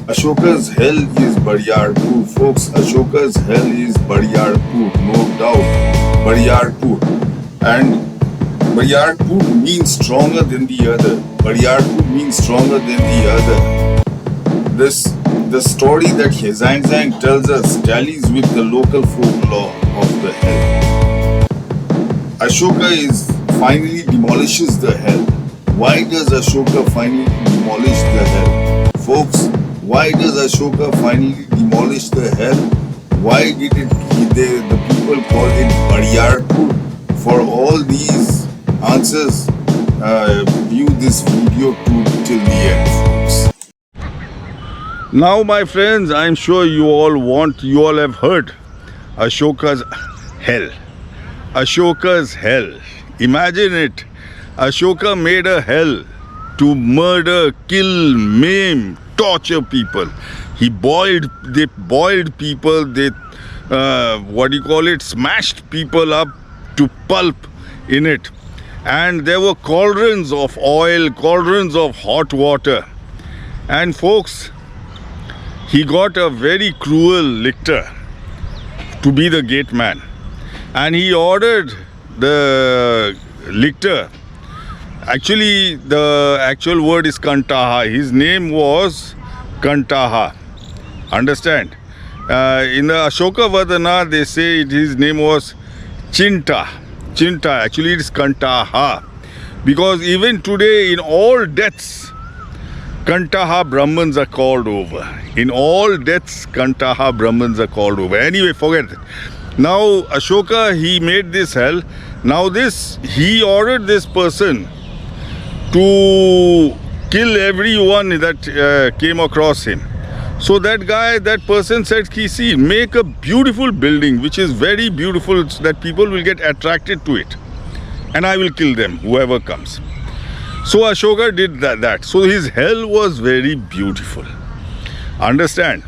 Ashoka's hell is Bariyarpur. Folks, Ashoka's hell is Bariyarpur, no doubt. Bariyarpur. And Bariyarpur means stronger than the other. Bariyarpur means stronger than the other. The story that Huen Tsangs tells us tallies with the local folklore of the hell. Ashoka finally demolishes the hell. Why does Ashoka finally demolish the hell? Folks, why does Ashoka finally demolish the hell? Why did the people call it Bariyarpur? For all these answers, view this video till the end, folks. Now, my friends, I'm sure you all have heard Ashoka's hell. Ashoka's hell. Imagine it. Ashoka made a hell to murder, kill, maim, torture people. They boiled people, smashed people up to pulp in it. And there were cauldrons of oil, cauldrons of hot water. And folks, he got a very cruel lictor to be the gate man. And he ordered the lictor. Actually, the actual word is Kantaha. His name was Kantaha. Understand? In the Ashoka Vadana, they say his name was Chinta. Chinta. Actually, it is Kantaha. Because even today, in all deaths, Kantaha Brahmans are called over. In all deaths, Kantaha Brahmans are called over. Anyway, forget it. Now, Ashoka, he made this hell. Now he ordered this person to kill everyone that came across him. So that person said, see, make a beautiful building, which is very beautiful, so that people will get attracted to it. And I will kill them, whoever comes. So Ashoka did that. So his hell was very beautiful. Understand?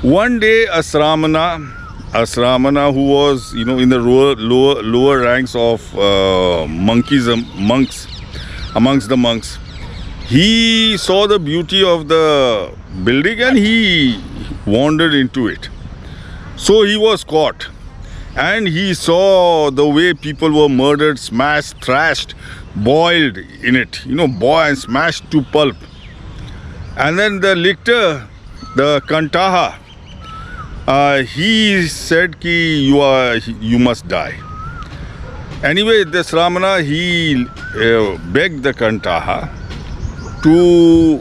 One day a Sramna who was, in the lower ranks of monks, amongst the monks, he saw the beauty of the building and he wandered into it. So he was caught and he saw the way people were murdered, smashed, thrashed, boiled in it, boiled and smashed to pulp. And then the lictor, the Kantaha, he said ki you must die. Anyway, the Sramna, he begged the Kantaha to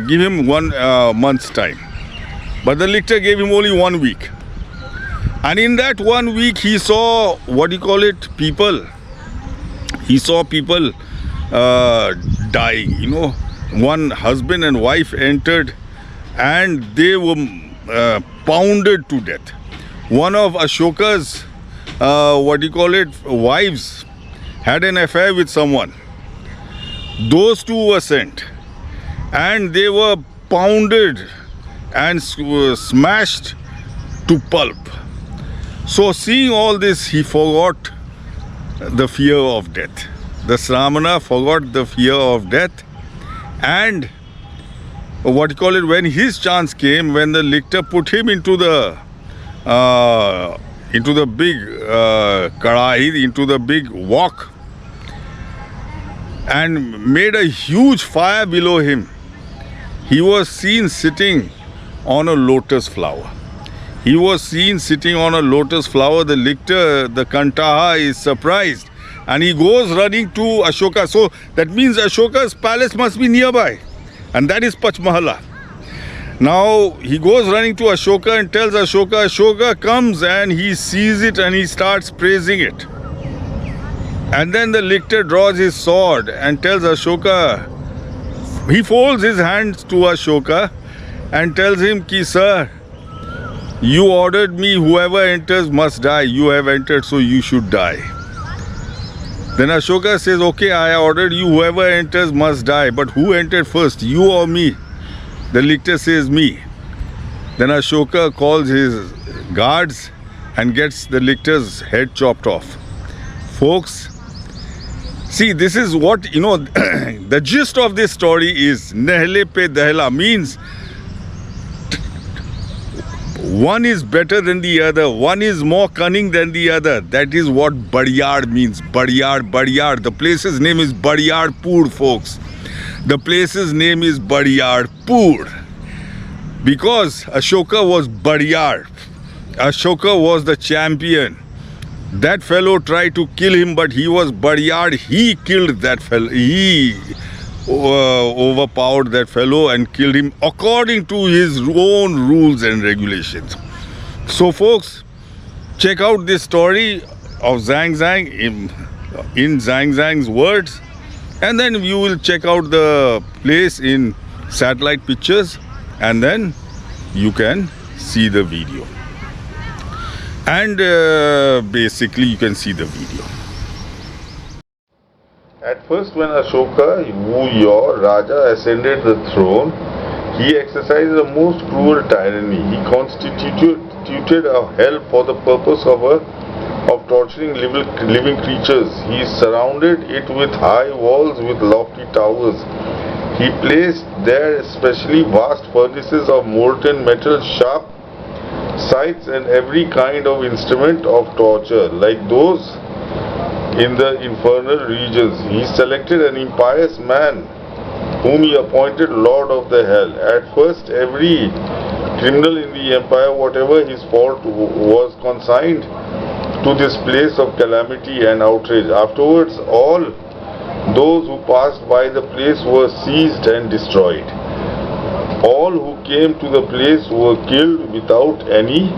give him 1 month's time. But the lictor gave him only 1 week. And in that 1 week, he saw, people. He saw people dying, One husband and wife entered and they were pounded to death. One of Ashoka's, wives had an affair with someone. Those two were sent and they were pounded and smashed to pulp. So seeing all this, he forgot the fear of death. The Sramna forgot the fear of death, and when his chance came, when the lictor put him into the big karahi, into the big wok, and made a huge fire below him, he was seen sitting on a lotus flower. He was seen sitting on a lotus flower. The lictor, the Kantaha, is surprised and he goes running to Ashoka. So that means Ashoka's palace must be nearby, and that is Pachmahala. Now he goes running to Ashoka and tells Ashoka. Ashoka comes and he sees it and he starts praising it. And then the lictor draws his sword and tells Ashoka, he folds his hands to Ashoka and tells him, ki sir, you ordered me, whoever enters must die. You have entered, so you should die. Then Ashoka says, okay, I ordered you, whoever enters must die. But who entered first, you or me? The lictor says, me. Then Ashoka calls his guards and gets the lictor's head chopped off. Folks, see, this is what, the gist of this story is, Nehle pe dehla, means One is better than the other. One is more cunning than the other. That is what Bariyar means. Bariyar. The place's name is Bariyarpur, folks. The place's name is Bariyarpur. Because Ashoka was Bariyar. Ashoka was the champion. That fellow tried to kill him, but he was Bariyar. He killed that fellow. He overpowered that fellow and killed him according to his own rules and regulations. So folks, check out this story of Zhang Zhang in Zhang Zhang's words, and then you will check out the place in satellite pictures, and then you can see the video. And basically you can see the video. At first, when Ashoka, your Raja, ascended the throne, he exercised the most cruel tyranny. He constituted a hell for the purpose of torturing living creatures. He surrounded it with high walls with lofty towers. He placed there especially vast furnaces of molten metal, sharp scythes, and every kind of instrument of torture, like those in the infernal regions. He selected an impious man whom he appointed Lord of the Hell. At first, every criminal in the empire, whatever his fault, was consigned to this place of calamity and outrage. Afterwards, all those who passed by the place were seized and destroyed. All who came to the place were killed without any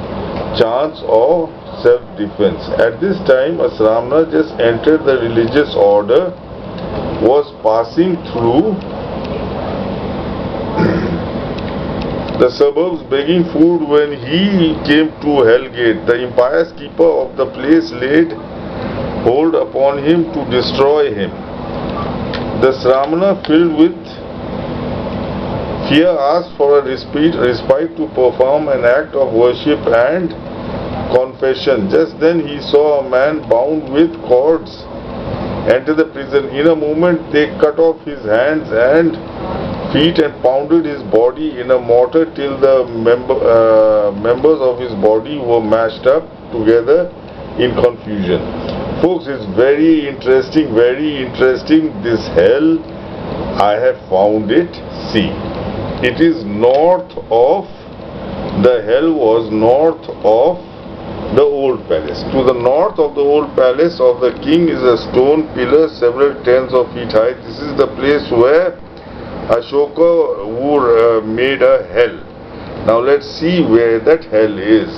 chance of self-defense. At this time, a Sramna just entered the religious order, was passing through the suburbs begging food when he came to Hellgate. The impious keeper of the place laid hold upon him to destroy him. The Sramna, filled with fear, asked for a respite to perform an act of worship and confession. Just then he saw a man bound with cords enter the prison. In a moment they cut off his hands and feet and pounded his body in a mortar till the members of his body were mashed up together in confusion. Folks, it's very interesting, this hell. I have found it. See, it is north of, the hell was north of the old palace. To the north of the old palace of the king is a stone pillar several tens of feet high. This is the place where Ashoka made a hell. Now let's see where that hell is.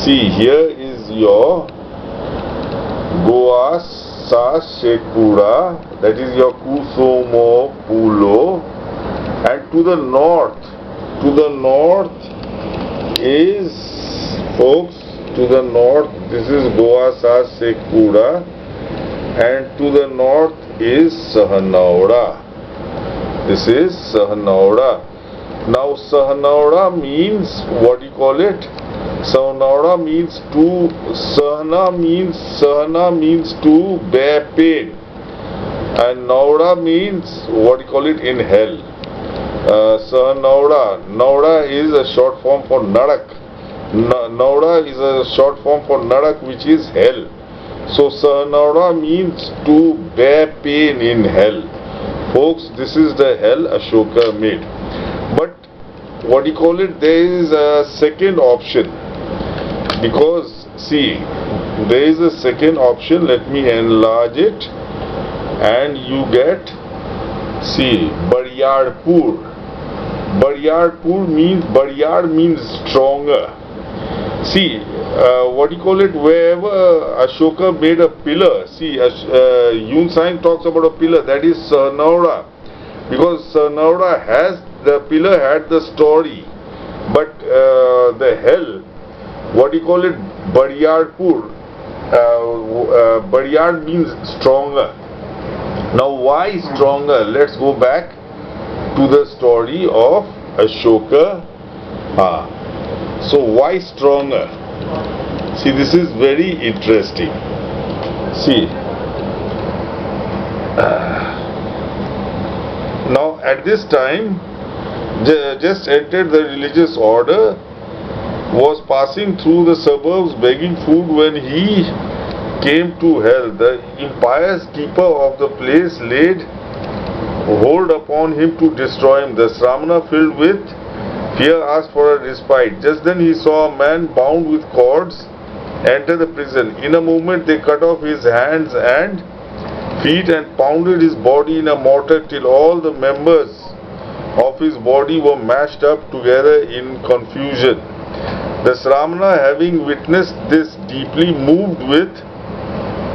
See, here is your Gowasasekhpura, that is your Kusumo Pulo, and to the north is, folks, to the north, this is Gowasasekhpura, and to the north is Sahnoura. This is Sahnoura. Now Sahnoura means, what do you call it? Sahnoura means to, Sahna means to bear pain, and Noura means, what do you call it, in hell. Sahnoura, Noura is a short form for Narak. Noura is a short form for Narak, which is hell. So Sahnoura means to bear pain in hell. Folks, this is the hell Ashoka made. But what do you call it, there is a second option. Because see, there is a second option. Let me enlarge it, and you get, see, Bariyarpur. Bariyarpur means, Bariyar means stronger. See, what do you call it, wherever Ashoka made a pillar, see, Huen Tsangs talks about a pillar, that is Sahnoura, because Sahnoura has, the pillar had the story, but the hell, what do you call it, Bariyarpur, Bariyar means stronger. Now why stronger? Let's go back to the story of Ashoka. So why stronger? See, this is very interesting. See, now at this time, just entered the religious order, was passing through the suburbs begging food when he came to hell. The impious keeper of the place laid hold upon him to destroy him. The Sramna, filled with fear, asked for a respite. Just then he saw a man bound with cords enter the prison. In a moment they cut off his hands and feet and pounded his body in a mortar till all the members of his body were mashed up together in confusion. The Sramna, having witnessed this, deeply moved with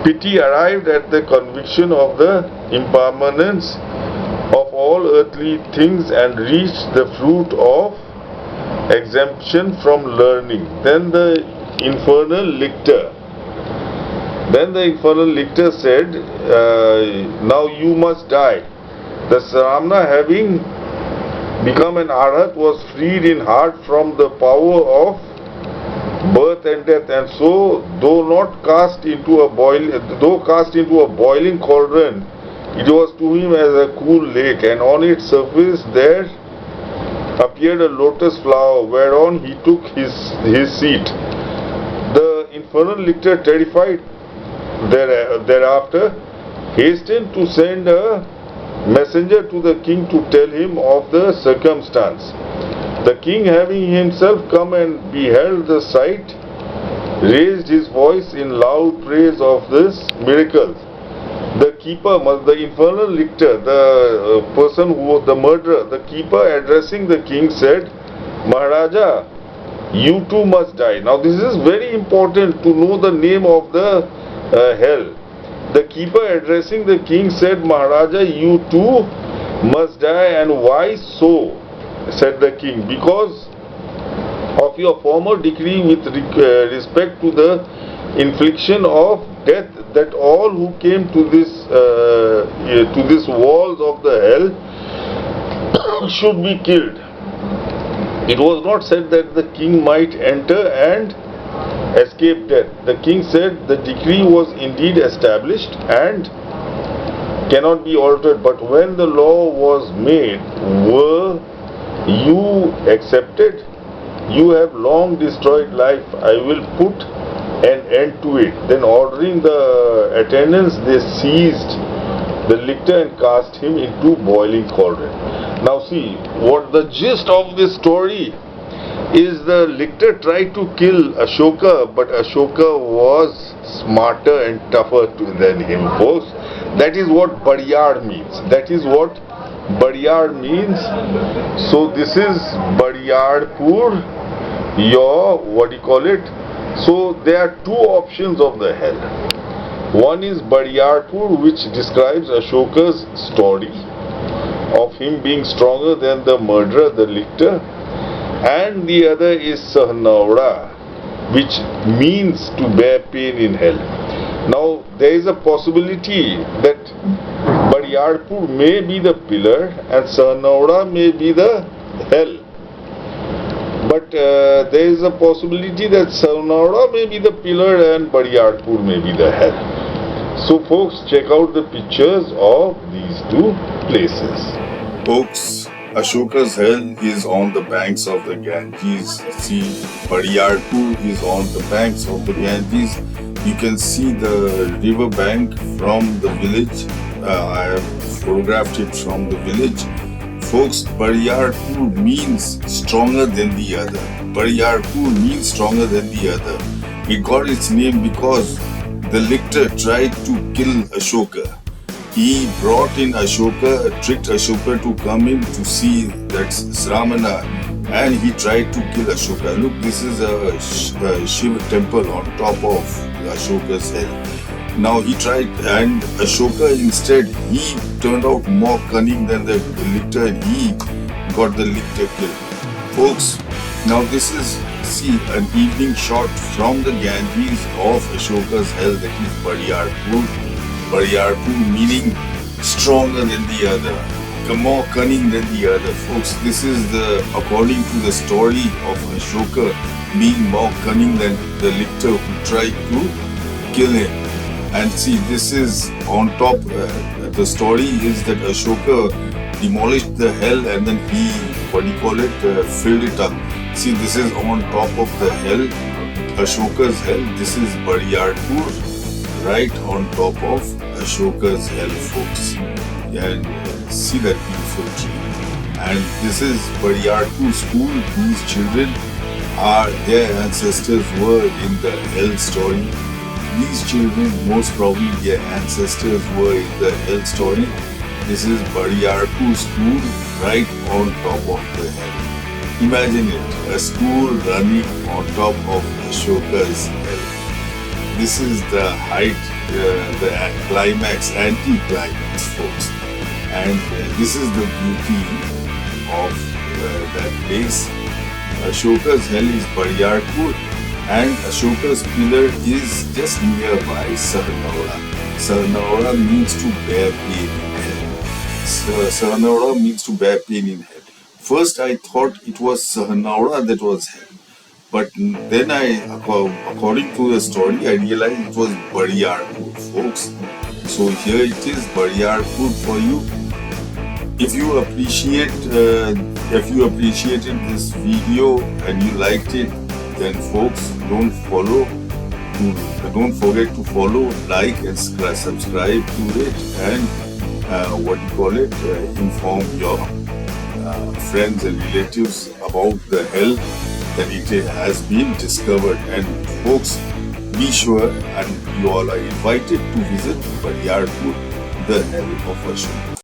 pity, arrived at the conviction of the impermanence of all earthly things and reached the fruit of exemption from learning. Then the infernal lictor said, now you must die. The Sramna, having become an arhat, was freed in heart from the power of birth and death, and so, though cast into a boiling cauldron, it was to him as a cool lake, and on its surface there appeared a lotus flower, whereon he took his seat. The infernal lictor, terrified thereafter, hastened to send a messenger to the king to tell him of the circumstance. The king, having himself come and beheld the sight, raised his voice in loud praise of this miracle. The keeper, the infernal lictor, the person who was the murderer, the keeper, addressing the king, said, Maharaja, you too must die. Now this is very important to know the name of the hell. The keeper, addressing the king, said, Maharaja, you too must die. And why so? Said the king. Because of your former decree with respect to the infliction of death, that all who came to this walls of the hell should be killed. It was not said that the king might enter and escape death. The king said the decree was indeed established and cannot be altered, but when the law was made, were you accepted? You have long destroyed life. I will put an end to it. Then, ordering the attendants, they seized the lictor and cast him into boiling cauldron. Now see, what the gist of this story is, the lictor tried to kill Ashoka, but Ashoka was smarter and tougher than him, folks. That is what Bariyarpur means. That is what Bariyarpur means. So this is Bariyarpur, So there are two options of the hell. One is Bariyarpur, which describes Ashoka's story of him being stronger than the murderer, the lictor, and the other is Sahnoura, which means to bear pain in hell. Now there is a possibility that Bariyarpur may be the pillar and Sahnoura may be the hell. But there is a possibility that Sahnoura may be the pillar and Bariyarpur may be the hell. So folks, check out the pictures of these two places. Folks, Ashoka's hell is on the banks of the Ganges. See, Bariyarpur is on the banks of the Ganges. You can see the river bank from the village. I have photographed it from the village. Folks, Bariyarpur means stronger than the other. Bariyarpur means stronger than the other. It got its name because the lictor tried to kill Ashoka. He brought in Ashoka, tricked Ashoka to come in to see that Sramna, and he tried to kill Ashoka. Look, this is a Shiva temple on top of Ashoka's hell. Now he tried, and Ashoka instead, he turned out more cunning than the lictor, and he got the lictor killed. Folks, now this is, see, an evening shot from the Ganges of Ashoka's hell, that is Bariyarpur. Bariyarpur meaning stronger than the other, more cunning than the other. Folks, this is according to the story of Ashoka being more cunning than the lictor who tried to kill him. And see, this is on top, the story is that Ashoka demolished the hell and then he, filled it up. See, this is on top of the hill, Ashoka's hill. This is Bariyarpur, right on top of Ashoka's hill, folks. And see that beautiful tree. And this is Bariyarpur school. These children their ancestors were in the hill story. These children, most probably their ancestors were in the hill story. This is Bariyarpur school, right on top of the hill. Imagine it, a school running on top of Ashoka's hill. This is the height, the climax, anti-climax, folks. And this is the beauty of that place. Ashoka's hill is Bariyarpur, and Ashoka's pillar is just nearby Sah-noura. Sah-noura means to bear pain in head. Sah-noura means to bear pain in head. First I thought it was Sah-noura that was hell. But then according to the story, I realized it was Bariyarpur, folks. So here it is, Bariyarpur for you. If you appreciated this video and you liked it, then folks, don't forget to follow, like and subscribe to it, and inform your friends and relatives about the hell that it has been discovered. And folks, be sure, and you all are invited to visit Bariyarpur, the hell of Ashoka.